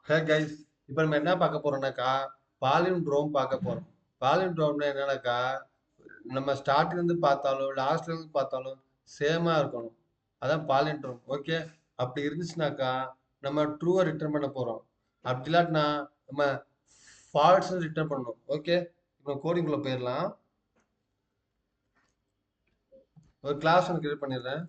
Hey guys, இப்போ நம்ம என்ன பார்க்க போறோம்னாக்கா பாலிண்ட்ரோம் பார்க்க போறோம். பாலிண்ட்ரோம்னா என்னன்னாக்கா நம்ம ஸ்டார்ட்ல இருந்து பார்த்தாலும் லாஸ்ட்ல இருந்து பார்த்தாலும் சேமா இருக்கணும். அதான் பாலிண்ட்ரோம். ஓகே, அப்படி இருந்துச்சுனாக்கா நம்ம ட்ரூவை ரிட்டர்ன் பண்ண போறோம். அப்படி இல்லாட்டினா நம்ம ஃபால்ஸ் ரிட்டர்ன் பண்ணணும். ஓகே, இப்போ கோடிங்குள்ள போயிடலாம். ஒரு கிளாஸ் ஒன்று கிரியேட் பண்ணிடுறேன்.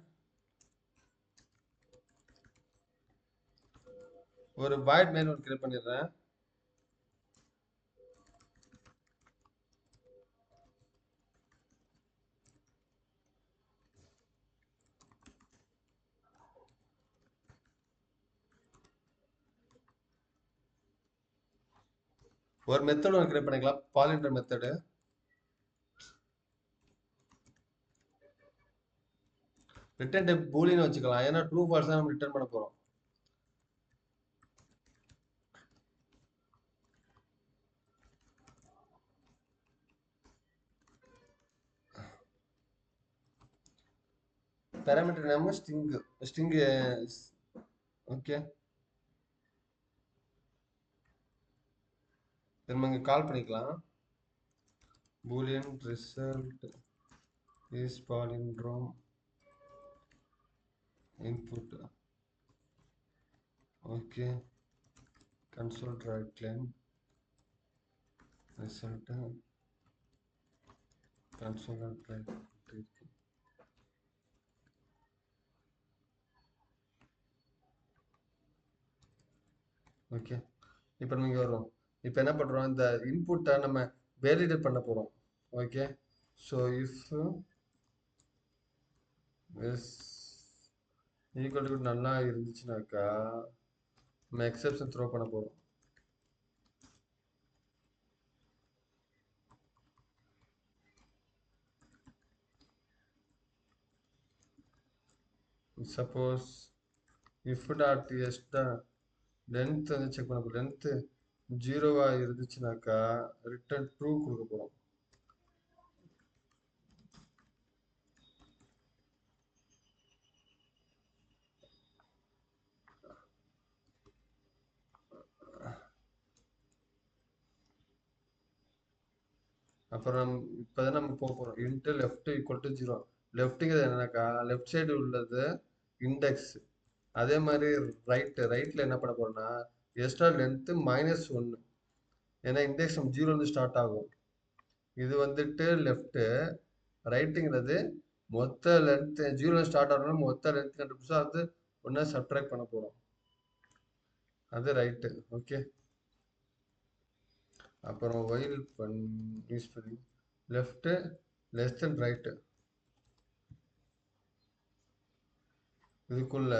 ஒரு வாய்ட் மெயின் ஒன்று கிரியேட் பண்ணிடுறேன். ஒரு மெத்தட் ஒன்று கிரியேட் பண்ணிக்கலாம், பாலிண்ட்ரோம் மெத்தடு. ரிட்டர்ன் டைப் பூலின்னு வச்சுக்கலாம், ஏன்னா ட்ரூ ஃபால்ஸ் தான் நம்ம ரிட்டர்ன் பண்ண போறோம். Parameter name string okay. நம்ம இங்க கால் பண்ணிக்கலாம். Boolean result is palindrome input. Okay, console right line result console right line. Okay, இப்போ நம்ம இங்க வரோம். இப்போ என்ன பண்றோம், இந்த இன்புட்டை நம்ம வேலிடேட் பண்ண போறோம். Okay, so if S equal to நல்லா இருந்துச்சுனாக்கா நம்ம எக்ஸெப்ஷன் த்ரோ பண்ண போறோம். Suppose if dot S length வந்து செக் பண்ண போறோம். லென்த் ஜீரோவா இருந்துச்சுனாக்கா ரிட்டர்ன் ட்ரூ கொடுக்க போறோம். அப்புறம் இப்போதான் நம்ம போக போறோம். Into left equal to 0. லெஃப்ட்டுங்கிறது என்னன்னாக்கா லெஃப்ட் சைடு உள்ளது இண்டெக்ஸ். அதே மாதிரி ரைட்ல என்ன பண்ண போறோம்னா எக்ஸ்ட்ரா லென்த் -1. ஏன்னா இண்டெக்ஸ் நம்ம 0 இருந்து ஸ்டார்ட் ஆகும். இது வந்துட்டு லெஃப்ட். ரைட்டுங்கிறது மொத்த லென்த் 0 ஸ்டார்ட் ஆகணும், மொத்த லென்த் கண்டுபிடிச்சா அது ஒன்னா சப்ட்ராக்ட் பண்ண போறோம். அது ரைட்டு. ஓகே, அப்புறம் ஒயில் யூஸ் பண்ணி லெஃப்ட் லெஸ் தென் ரைட்டு. இதுக்குள்ள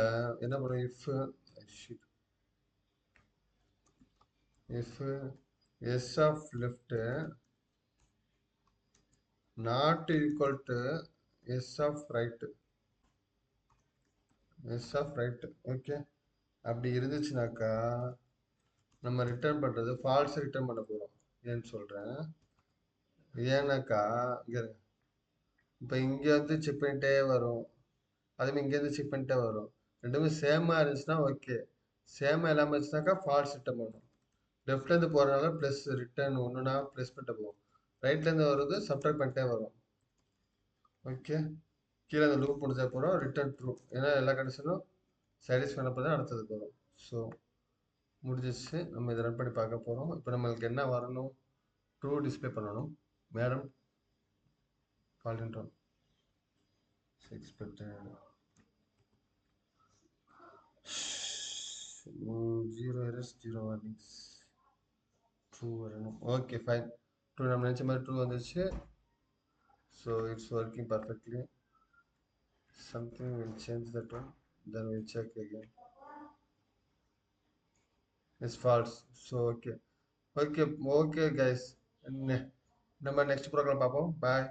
என்ன பண்ணும், if S of left not equal to S of right. Okay, அப்படி இருந்துச்சுனாக்கா நம்ம ரிட்டர்ன் பண்றது ஃபால்ஸ் ரிட்டர்ன் பண்ண போறோம். ஏன்னு சொல்றேன். ஏன்னாக்கா இப்போ இங்க வந்து செக் பண்ணிட்டே வரும், அதுமாதிரி இங்க இருந்து செக் பண்ணிட்டே வரும். ரெண்டுமே சேமா இருந்துச்சுன்னா ஓகே, சேமா இல்லாம இருந்துச்சுனாக்கா ஃபால்ஸ் ரிட்டர்ன் பண்ணும். லெஃப்ட்ல இருந்து போறதுனால பிளஸ் ரிட்டர்ன் ஒண்ணுனா பிளஸ் பண்ணிட்டு போகும், ரைட்ல இருந்து வருது சப்ட்ராக்ட் பண்ணிட்டே வரும். ஓகே, கீழே அந்த லூப் முடிஞ்சா போறோம் ரிட்டர்ன் ட்ரூ, ஏன்னா எல்லா கண்டிஷனும் சாட்டிஸ்ஃபை பண்ணப்பதான் அடுத்தது வரும். ஸோ முடிஞ்சிச்சு. நம்ம இதை ரன் பண்ணி பார்க்க போறோம். இப்போ நம்மளுக்கு என்ன வரணும், ட்ரூ டிஸ்பிளே பண்ணணும். Madam palindrome expected 0 errors 0 warnings true வரணும். ஓகே ஃபைன், ட்ரூ நம்ம நினச்ச மாதிரி ட்ரூ வந்துச்சு. So it's working perfectly. something will change that one, then we'll check again. It's false. So okay, okay guys, நம்ம next program பார்ப்போம். பாய்.